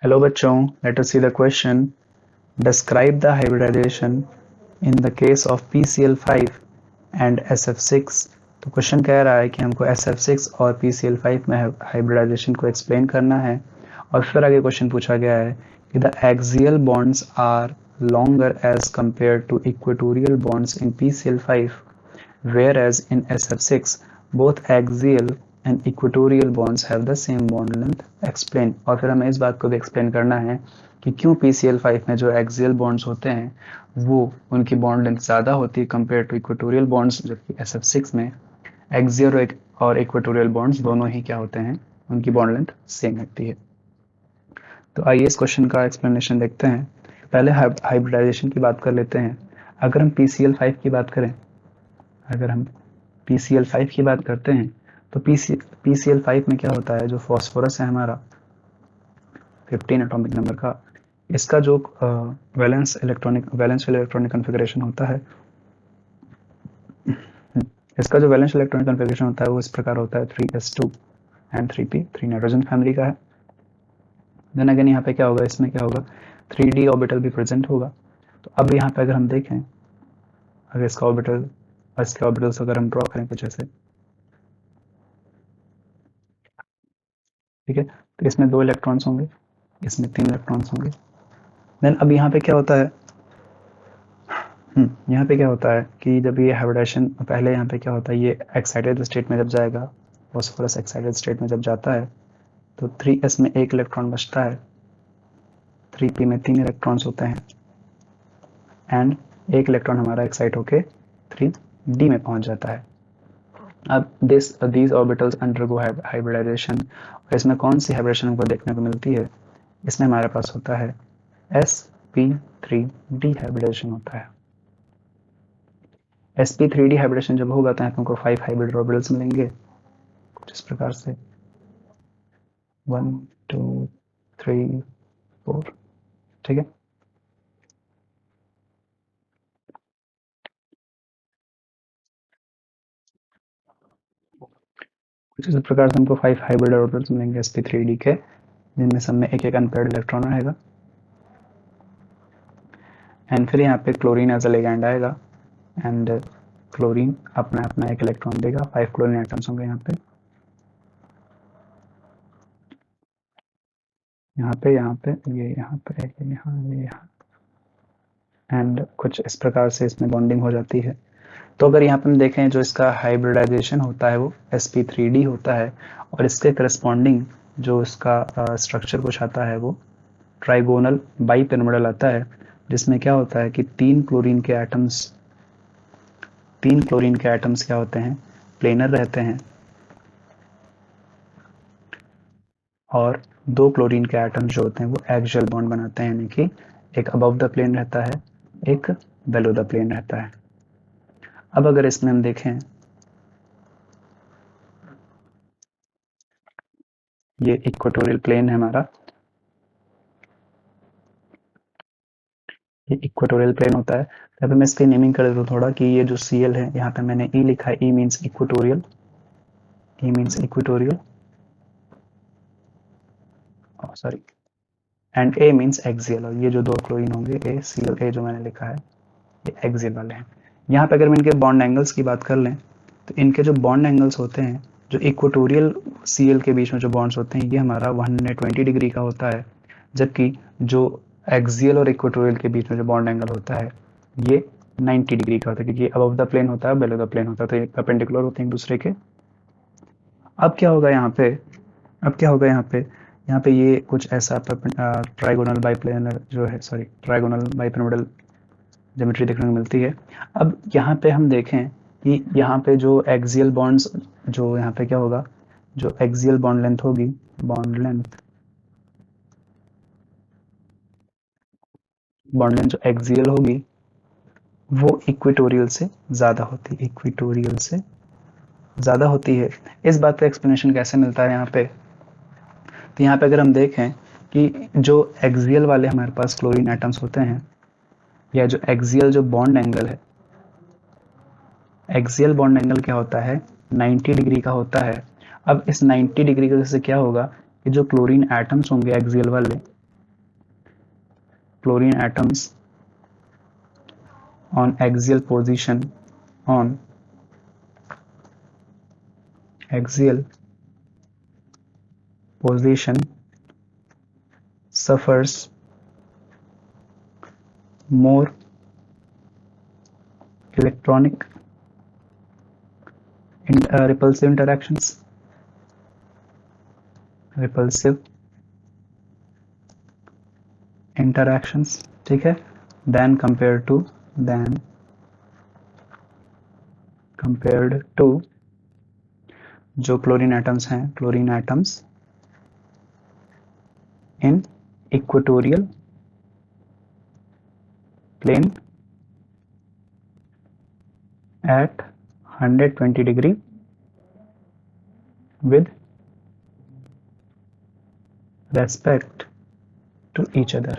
Hello बच्चों, let us see the question. Describe the hybridization in the case of PCl5 and SF6. तो question कह रहा है कि हमको SF6 और PCl5 में हाइब्रिडाइजेशन को एक्सप्लेन करना है और फिर आगे क्वेश्चन पूछा गया है कि the axial bonds are longer as compared to equatorial bonds in PCl5, whereas in SF6 both axial and equatorial bonds have the same bond length. Explain. और फिर हमें इस बात को भी एक्सप्लेन करना है कि क्यों PCl5 में जो एक्सियल बॉन्ड्स होते हैं वो उनकी बॉन्ड लेंथ ज़्यादा होती है कंपेयर टू इक्वेटोरियल बॉन्ड्स, जबकि SF6 में एक्सियल और इक्वेटोरियल बॉन्ड्स दोनों ही क्या होते हैं, उनकी बॉन्ड लेंथ सेम होती है। तो आइए इस क्वेश्चन का एक्सप्लेनेशन देखते हैं। पहले हाइब्रिडाइजेशन की बात कर लेते हैं। अगर हम PCl5 की बात करें, अगर हम PCl5 की बात करते हैं तो PCl5 में क्या होता है, जो फॉस्फोरस है हमारा 15 एटॉमिक नंबर का, इसका जो वैलेंस इलेक्ट्रॉनिक कन्फिगरेशन होता है, इसका जो वैलेंस इलेक्ट्रॉनिक कन्फिगरेशन होता है वो इस प्रकार होता है 3s2 and 3p, 3 nitrogen family का है। देन अगेन यहाँ पे क्या होगा, इसमें क्या होगा, 3d ऑर्बिटल भी प्रेजेंट होगा। तो अब यहाँ पे अगर हम देखें, अगर इसका ऑर्बिटल और इसके ऑर्बिटल्स अगर हम ड्रॉ करें कुछ ऐसे, ठीक है, तो इसमें 2 इलेक्ट्रॉन्स होंगे, इसमें 3 इलेक्ट्रॉन्स होंगे। देन अब यहाँ पे क्या होता है, यहाँ पे क्या होता है कि जब ये हाइब्रिडाइजेशन, पहले यहाँ पे क्या होता है, ये एक्साइटेड स्टेट में जब जाएगा, फॉस्फोरस एक्साइटेड स्टेट में जब जाता है तो 3s में 1 इलेक्ट्रॉन बचता है, 3p में 3 इलेक्ट्रॉन्स होते हैं एंड 1 इलेक्ट्रॉन हमारा एक्साइट होके 3d में पहुंच जाता है। अब these orbitals undergo hybridization, और इसमें कौन सी हाइब्रिडेशन हमको देखने को मिलती है, इसमें हमारे पास होता है sp3d हाइब्रिडेशन होता है। sp3d हाइब्रिडेशन जब होगा तो यहाँ पे हमको 5 हाइब्रिड ऑर्बिटल्स मिलेंगे कुछ इस प्रकार से 1 2 3 4, ठीक है। कुछ इस प्रकार से हमको 5 हाइब्रिड ऑर्बिटल्स मिलेंगे sp3d के, जिनमें सब में एक एक अनपेयर्ड इलेक्ट्रॉन आएगा एंड फिर यहाँ पे क्लोरीन एज अ लिगैंड आएगा एंड क्लोरीन अपना अपना एक इलेक्ट्रॉन देगा, 5 क्लोरीन एटम्स होंगे यहाँ पे, ये यहाँ पे ये यहाँ एंड कुछ इस प्रकार से इसमें बॉन्डिंग हो जाती है। तो अगर यहाँ पे हम देखें, जो इसका हाइब्रिडाइजेशन होता है वो sp3d होता है और इसके करस्पॉन्डिंग जो इसका स्ट्रक्चर कुछ आता है वो ट्राइगोनल बाइपिरामिडल आता है, जिसमें क्या होता है कि 3 क्लोरीन के एटम्स क्या होते हैं, प्लेनर रहते हैं, और 2 क्लोरीन के एटम्स जो होते हैं वो एक्सियल बॉन्ड बनाते हैं, यानी कि एक अबव द प्लेन रहता है, एक बेलो द प्लेन रहता है। अब अगर इसमें हम देखें, ये इक्वेटोरियल प्लेन है हमारा, ये इक्वेटोरियल प्लेन होता है। तब मैं इसकी नेमिंग कर देता हूँ थोड़ा कि ये जो Cl है, यहाँ पे मैंने E लिखा है, E means equatorial, sorry, and A means axial, और ये जो 2 क्लोरीन होंगे ACl जो मैंने लिखा है ये एक्सियल वाले हैं। यहाँ पे अगर हम इनके बॉन्ड एंगल्स की बात कर लें तो इनके जो बॉन्ड एंगल्स होते हैं, जो इक्वेटोरियल Cl के बीच में जो बॉन्ड्स होते हैं, ये हमारा 120 डिग्री का होता है, जबकि जो एक्सियल और इक्वेटोरियल के बीच में जो बॉन्ड एंगल होता है ये 90 डिग्री का होता है, क्योंकि अबव द प्लेन होता है, बेलो द प्लेन होता है, तो ये परपेंडिकुलर होते हैं एक दूसरे के। अब क्या होगा यहाँ पे, यहाँ पे ये कुछ ऐसा ट्राइगोनल बाइप्लेनर जो है, सॉरी, ट्राइगोनल बाइपिरामिडल ज्योमेट्री देखने को मिलती है। अब यहाँ पे हम देखें कि यहाँ पे जो एक्सियल बॉन्ड्स, जो यहाँ पे क्या होगा, जो एक्सियल बॉन्ड लेंथ होगी, बॉन्ड लेंथ जो एक्सियल होगी वो इक्वेटोरियल से ज़्यादा होती है। इस बात का एक्सप्लेनेशन कैसे मिलता है यहाँ पे, तो यहाँ पे अगर हम देखें कि जो एक्सियल वाले हमारे पास क्लोरीन एटम्स होते हैं, या जो एक्सियल जो बॉन्ड एंगल है, एक्सियल बॉन्ड एंगल क्या होता है, 90 डिग्री का होता है। अब इस 90 डिग्री की वजह से क्या होगा कि जो क्लोरीन एटम्स होंगे एक्सियल वाले, chlorine atoms on axial position suffers more electronic repulsive interactions ठीक है, then compared to जो क्लोरीन एटम्स हैं, chlorine atoms in equatorial plane at 120 degree with respect to each other।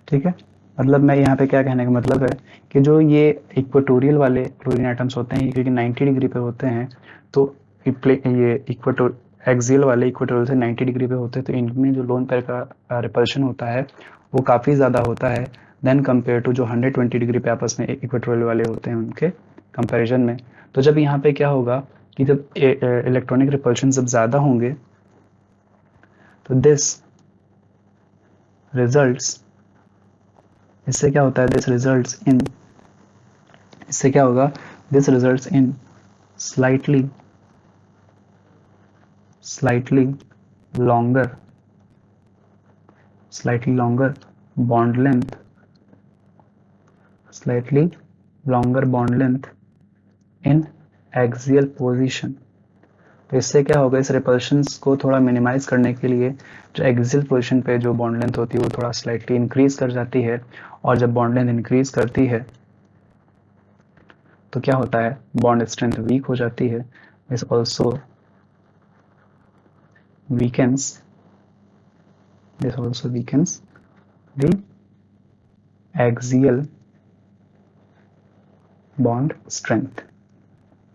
ठीक है, मतलब मैं यहाँ पे क्या कहने का मतलब है कि जो ये इक्वेटोरियल वाले क्लोरीन एटम्स होते हैं, क्योंकि 90 डिग्री पे होते हैं, तो ये इक्वेटोर एक्सियल वाले इक्वेटोरियल से 90 डिग्री पे होते हैं, तो इनमें जो लोन पेयर का रिपल्शन होता है वो काफ़ी ज़्यादा होता है देन कंपेयर टू जो 120 डिग्री पे आपस में इक्वेटोरियल वाले होते हैं उनके कंपैरिजन में। तो जब यहाँ पे क्या होगा कि जब इलेक्ट्रॉनिक रिपल्शन जब ज़्यादा होंगे तो दिस रिजल्ट्स, इससे क्या होता है, इससे क्या होगा, this results in slightly longer bond length in axial position। तो इससे क्या होगा, इस रिपल्शंस को थोड़ा मिनिमाइज करने के लिए जो एक्सियल पोजीशन पे जो बॉन्ड लेंथ होती है वो थोड़ा स्लाइटली इंक्रीज कर जाती है, और जब बॉन्ड लेंथ इंक्रीज करती है तो क्या होता है, बॉन्ड स्ट्रेंथ वीक हो जाती है। This also weakens the axial bond strength।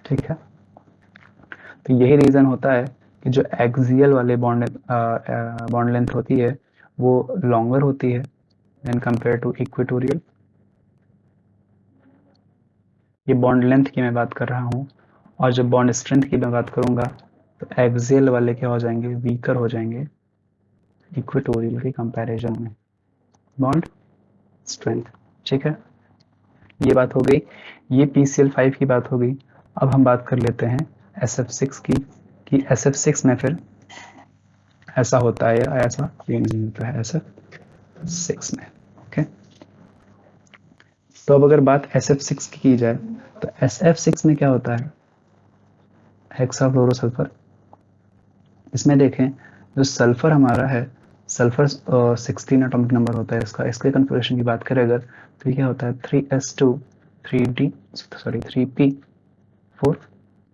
ठीक है, तो यही रीजन होता है कि जो एक्सियल वाले बॉन्ड लेंथ होती है वो लॉन्गर होती है देन कंपेयर टू इक्वेटोरियल। ये बॉन्ड लेंथ की मैं बात कर रहा हूँ, और जब बॉन्ड स्ट्रेंथ की मैं बात करूंगा तो एक्सियल वाले क्या हो जाएंगे, वीकर हो जाएंगे इक्वेटोरियल के कंपैरिजन में बॉन्ड स्ट्रेंथ। ठीक है, ये बात हो गई, ये PCl5 की बात हो गई। अब हम बात कर लेते हैं SF6 की, कि SF6 में फिर ऐसा होता है या ऐसा ये नहीं होता है SF6 में। ओके, तो अब अगर बात SF6 की जाए तो SF6 में क्या होता है, हेक्साफ्लोरोसल्फर। इसमें देखें जो सल्फर हमारा है, सल्फर 16 एटॉमिक नंबर होता है इसका। इसके कन्फिग्रेशन की बात करें अगर तो ये क्या होता है 3s2 3p4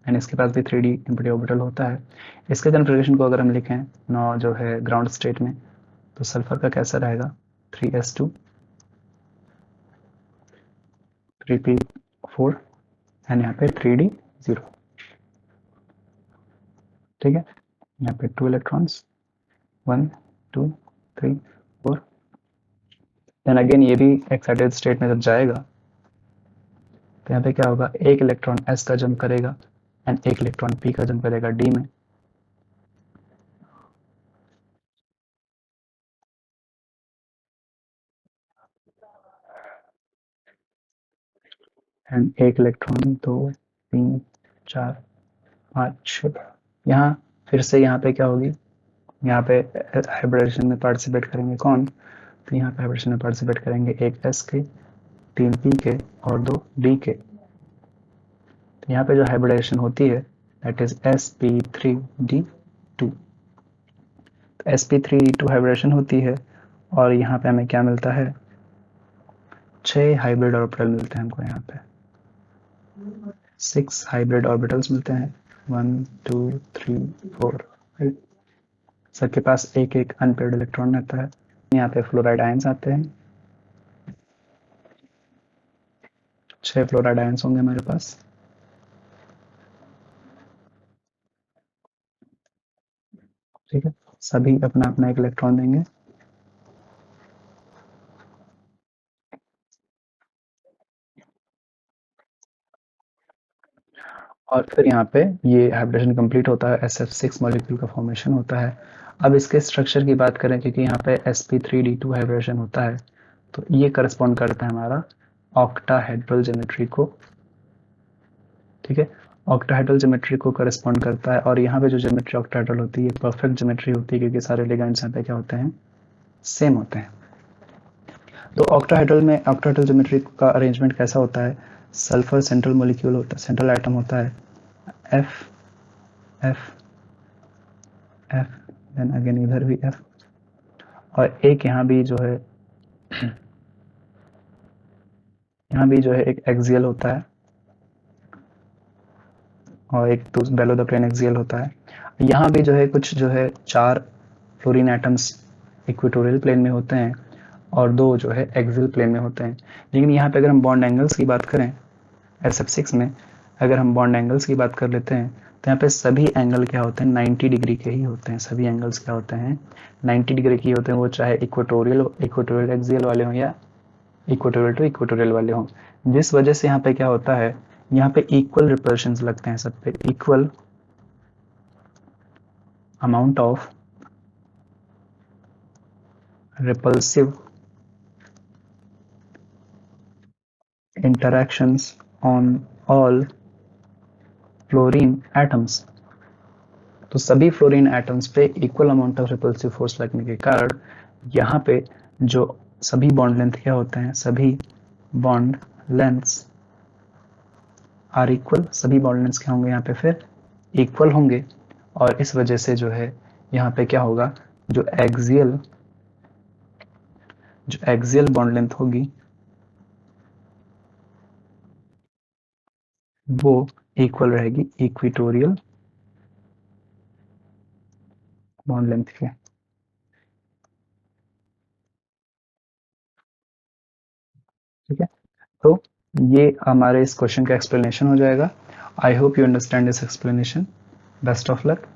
एंड इसके पास भी 3d एम्प्टी ऑर्बिटल होता है। इसके कन्फिग्रेशन को अगर हम लिखें नौ जो है ग्राउंड स्टेट में, तो सल्फर का कैसा रहेगा 3s2 3p4 एंड यहाँ पे 3d0। ठीक है, यहाँ पे 2 इलेक्ट्रॉन्स 1 2 3 4। देन अगेन ये भी एक्साइटेड स्टेट में जब जाएगा तो यहाँ पे क्या होगा, एक इलेक्ट्रॉन s का जंप करेगा एंड एक इलेक्ट्रॉन p का जंप करेगा d में। एंड एक इलेक्ट्रॉन 2 3 4 5 6। यहाँ फिर से यहाँ पे क्या होगी, यहाँ पे हाइब्रिडेशन में पार्टिसिपेट करेंगे कौन, तो यहाँ पे हाइब्रिडेशन में पार्टिसिपेट करेंगे एक s के 3 p के और 2 d के। तो यहाँ पे जो हाइब्रिडेशन होती है दैट इज sp3d2। तो sp3d2 हाइब्रिडेशन होती है और यहाँ पे हमें क्या मिलता है, 6 हाइब्रिड ऑर्बिटल मिलते हैं हमको, यहाँ पे 6 हाइब्रिड ऑर्बिटल्स मिलते हैं 1 2 3 4 5। सबके पास एक एक अनपेयर्ड इलेक्ट्रॉन रहता है। यहाँ पे फ्लोराइड आयंस आते हैं, 6 फ्लोराइड आयंस होंगे हमारे पास। ठीक है, सभी अपना अपना एक इलेक्ट्रॉन देंगे। और फिर यहाँ पे ये हाइब्रिडेशन कंप्लीट होता है, SF6 मॉलिक्यूल का फॉर्मेशन होता है। अब इसके स्ट्रक्चर की बात करें, क्योंकि यहाँ पे sp3d2 हाइब्रिडेशन होता है, तो ये करस्पॉन्ड करता है हमारा ऑक्टाहेड्रल ज्योमेट्री को, ठीक है, ऑक्टाहेड्रल ज्योमेट्री को करस्पॉन्ड करता है। और यहाँ पे जो ज्योमेट्री ऑक्टाहेड्रल होती है ये परफेक्ट ज्योमेट्री होती है, क्योंकि सारे लिगेंड्स यहाँ पे क्या होते हैं, सेम होते हैं। तो ऑक्टाहेड्रल में ऑक्टाहेड्रल ज्योमेट्री का अरेंजमेंट कैसा होता है, सल्फर सेंट्रल मॉलिक्यूल होता है, सेंट्रल आइटम होता है F F F, then again इधर भी एफ, और एक यहाँ भी जो है यहाँ भी जो है एक एक्सियल होता है, और एक तो बेलो द प्लेन एक्सियल होता है। यहाँ भी जो है कुछ जो है 4 फ्लोरीन एटम्स इक्वेटोरियल प्लेन में होते हैं और 2 जो है एक्सियल प्लेन में होते हैं। लेकिन यहाँ पे अगर हम बॉन्ड एंगल्स की बात करें, SF6 में अगर हम बॉन्ड एंगल्स की बात कर लेते हैं, तो यहाँ पे सभी एंगल क्या होते हैं, 90 डिग्री के ही होते हैं। सभी एंगल्स क्या होते हैं, 90 डिग्री के होते हैं, वो चाहे इक्वेटोरियल एक्सियल वाले हों या इक्वेटोरियल टू इक्वेटोरियल वाले हों। जिस वजह से यहाँ पे क्या होता है, यहाँ पे इक्वल रिपल्शंस लगते हैं सब पे, equal amount of repulsive interactions on all fluorine atoms। तो सभी फ्लोरीन एटम्स पे equal amount of repulsive force लगने के कारण यहाँ पे जो सभी बॉन्ड लेंथ क्या होते हैं, सभी बॉन्ड लेंथ्स आर इक्वल, सभी बॉन्ड लेंथ्स क्या होंगे यहाँ पे फिर इक्वल होंगे। और इस वजह से जो है यहाँ पे क्या होगा, जो एक्सियल बॉन्ड लेंथ होगी वो इक्वल रहेगी इक्वेटोरियल बॉन्ड लेंथ के। ठीक है, तो ये हमारे इस क्वेश्चन का एक्सप्लेनेशन हो जाएगा। I hope you understand this explanation. Best of luck.